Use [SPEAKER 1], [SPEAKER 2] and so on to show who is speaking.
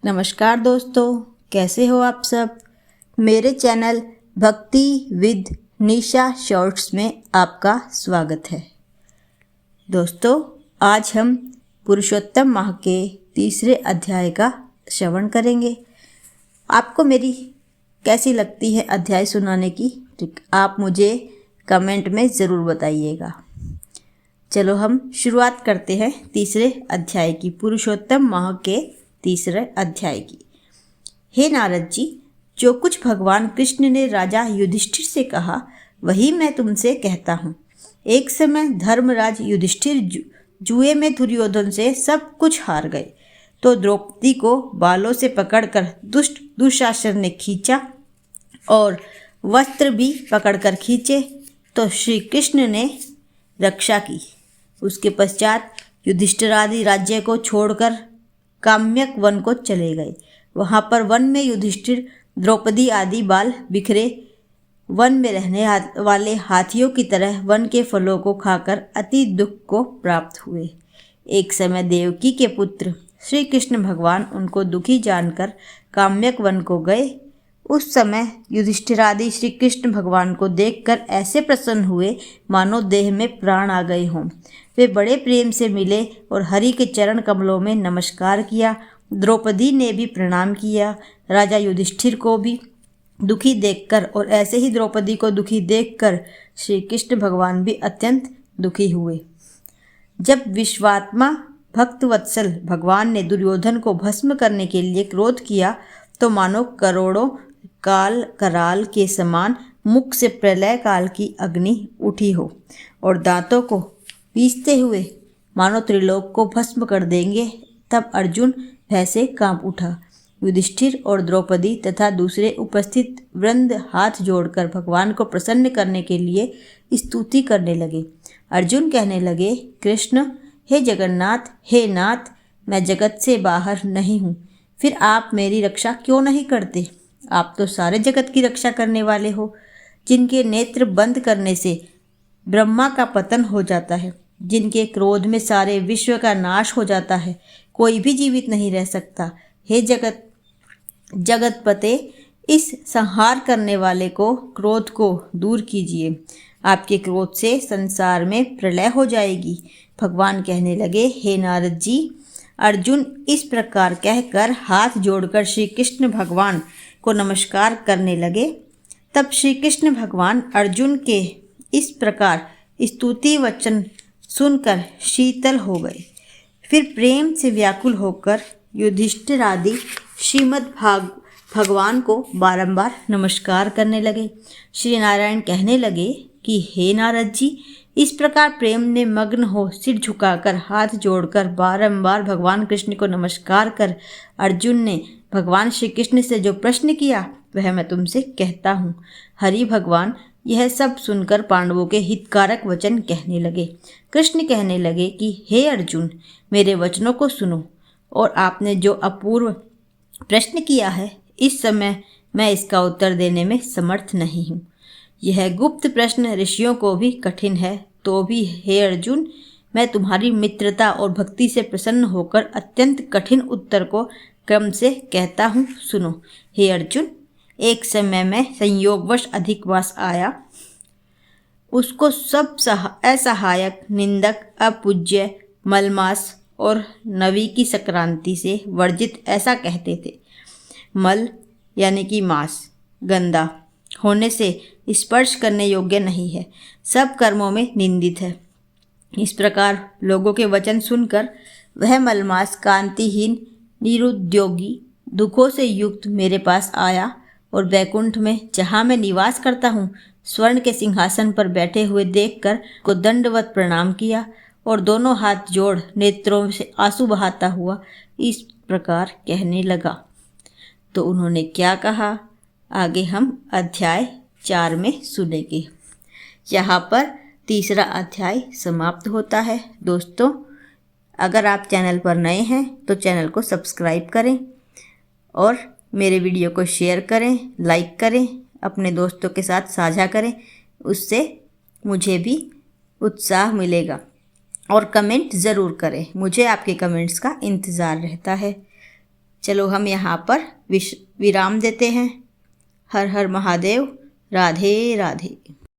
[SPEAKER 1] नमस्कार दोस्तों, कैसे हो आप सब। मेरे चैनल भक्ति विद निशा शॉर्ट्स में आपका स्वागत है। दोस्तों, आज हम पुरुषोत्तम माह के तीसरे अध्याय का श्रवण करेंगे। आपको मेरी कैसी लगती है अध्याय सुनाने की, आप मुझे कमेंट में ज़रूर बताइएगा। चलो हम शुरुआत करते हैं तीसरे अध्याय की, पुरुषोत्तम माह के तीसरे अध्याय की। हे नारद जी, जो कुछ भगवान कृष्ण ने राजा युधिष्ठिर से कहा वही मैं तुमसे कहता हूँ। एक समय धर्मराज युधिष्ठिर जुए में दुर्योधन से सब कुछ हार गए, तो द्रौपदी को बालों से पकड़कर दुष्ट दुशासन ने खींचा और वस्त्र भी पकड़कर खींचे, तो श्री कृष्ण ने रक्षा की। उसके पश्चात युधिष्ठिर आदि राज्य को छोड़कर काम्यक वन को चले गए। वहाँ पर वन में युधिष्ठिर द्रौपदी आदि बाल बिखरे वन में रहने वाले हाथियों की तरह वन के फलों को खाकर अति दुख को प्राप्त हुए। एक समय देवकी के पुत्र श्री कृष्ण भगवान उनको दुखी जानकर काम्यक वन को गए। उस समय युधिष्ठिर आदि श्री कृष्ण भगवान को देखकर ऐसे प्रसन्न हुए मानो देह में प्राण आ गए हों। वे बड़े प्रेम से मिले और हरि के चरण कमलों में नमस्कार किया। द्रौपदी ने भी प्रणाम किया। राजा युधिष्ठिर को भी दुखी देखकर और ऐसे ही द्रौपदी को दुखी देखकर श्री कृष्ण भगवान भी अत्यंत दुखी हुए। जब विश्वात्मा भक्तवत्सल भगवान ने दुर्योधन को भस्म करने के लिए क्रोध किया, तो मानो करोड़ों काल कराल के समान मुख से प्रलय काल की अग्नि उठी हो और दांतों को पीसते हुए मानो त्रिलोक को भस्म कर देंगे। तब अर्जुन भय से कांप उठा। युधिष्ठिर और द्रौपदी तथा दूसरे उपस्थित वृंद हाथ जोड़कर भगवान को प्रसन्न करने के लिए स्तुति करने लगे। अर्जुन कहने लगे, कृष्ण, हे जगन्नाथ, हे नाथ, मैं जगत से बाहर नहीं हूँ, फिर आप मेरी रक्षा क्यों नहीं करते। आप तो सारे जगत की रक्षा करने वाले हो, जिनके नेत्र बंद करने से ब्रह्मा का पतन हो जाता है, जिनके क्रोध में सारे विश्व का नाश हो जाता है, कोई भी जीवित नहीं रह सकता। हे जगतपते, इस संहार करने वाले को क्रोध को दूर कीजिए। आपके क्रोध से संसार में प्रलय हो जाएगी। भगवान कहने लगे, हे नारद जी। अर्जुन इस प्रकार कहकर हाथ जोड़कर श्री कृष्ण भगवान को नमस्कार करने लगे। तब श्री कृष्ण भगवान अर्जुन के इस प्रकार स्तुति वचन सुनकर शीतल हो गए। फिर प्रेम से व्याकुल होकर युधिष्ठिर आदि श्रीमद् भगवान को बारंबार नमस्कार करने लगे। श्री नारायण कहने लगे कि हे नारद जी, इस प्रकार प्रेम में मग्न हो सिर झुकाकर हाथ जोड़कर बारंबार भगवान कृष्ण को नमस्कार कर अर्जुन ने भगवान श्री कृष्ण से जो प्रश्न किया वह मैं तुमसे कहता हूँ। हरि भगवान यह सब सुनकर पांडवों के हितकारक वचन कहने लगे। कृष्ण कहने लगे कि हे अर्जुन, मेरे वचनों को सुनो और आपने जो अपूर्व प्रश्न किया है, इस समय मैं इसका उत्तर देने में समर्थ नहीं हूँ। यह गुप्त प्रश्न ऋषियों को भी कठिन है, तो भी हे अर्जुन, मैं तुम्हारी मित्रता और भक्ति से प्रसन्न होकर अत्यंत कठिन उत्तर को क्रम से कहता हूँ, सुनो। हे अर्जुन, एक समय में संयोगवश अधिकवास आया। उसको सब असहायक, निंदक, अपूज्य, मलमास और नवी की संक्रांति से वर्जित ऐसा कहते थे। मल यानी कि मांस गंदा होने से स्पर्श करने योग्य नहीं है, सब कर्मों में निंदित है। इस प्रकार लोगों के वचन सुनकर वह मलमास कांतिहीन निरुद्योगी दुखों से युक्त मेरे पास आया और वैकुंठ में, जहाँ मैं निवास करता हूँ, स्वर्ण के सिंहासन पर बैठे हुए देखकर को दंडवत प्रणाम किया और दोनों हाथ जोड़ नेत्रों से आंसू बहाता हुआ इस प्रकार कहने लगा। तो उन्होंने क्या कहा, आगे हम अध्याय 4 में सुनेंगे। यहाँ पर तीसरा अध्याय समाप्त होता है। दोस्तों, अगर आप चैनल पर नए हैं तो चैनल को सब्सक्राइब करें और मेरे वीडियो को शेयर करें, लाइक करें, अपने दोस्तों के साथ साझा करें, उससे मुझे भी उत्साह मिलेगा। और कमेंट ज़रूर करें, मुझे आपके कमेंट्स का इंतज़ार रहता है। चलो हम यहाँ पर विराम देते हैं। हर हर महादेव। राधे राधे।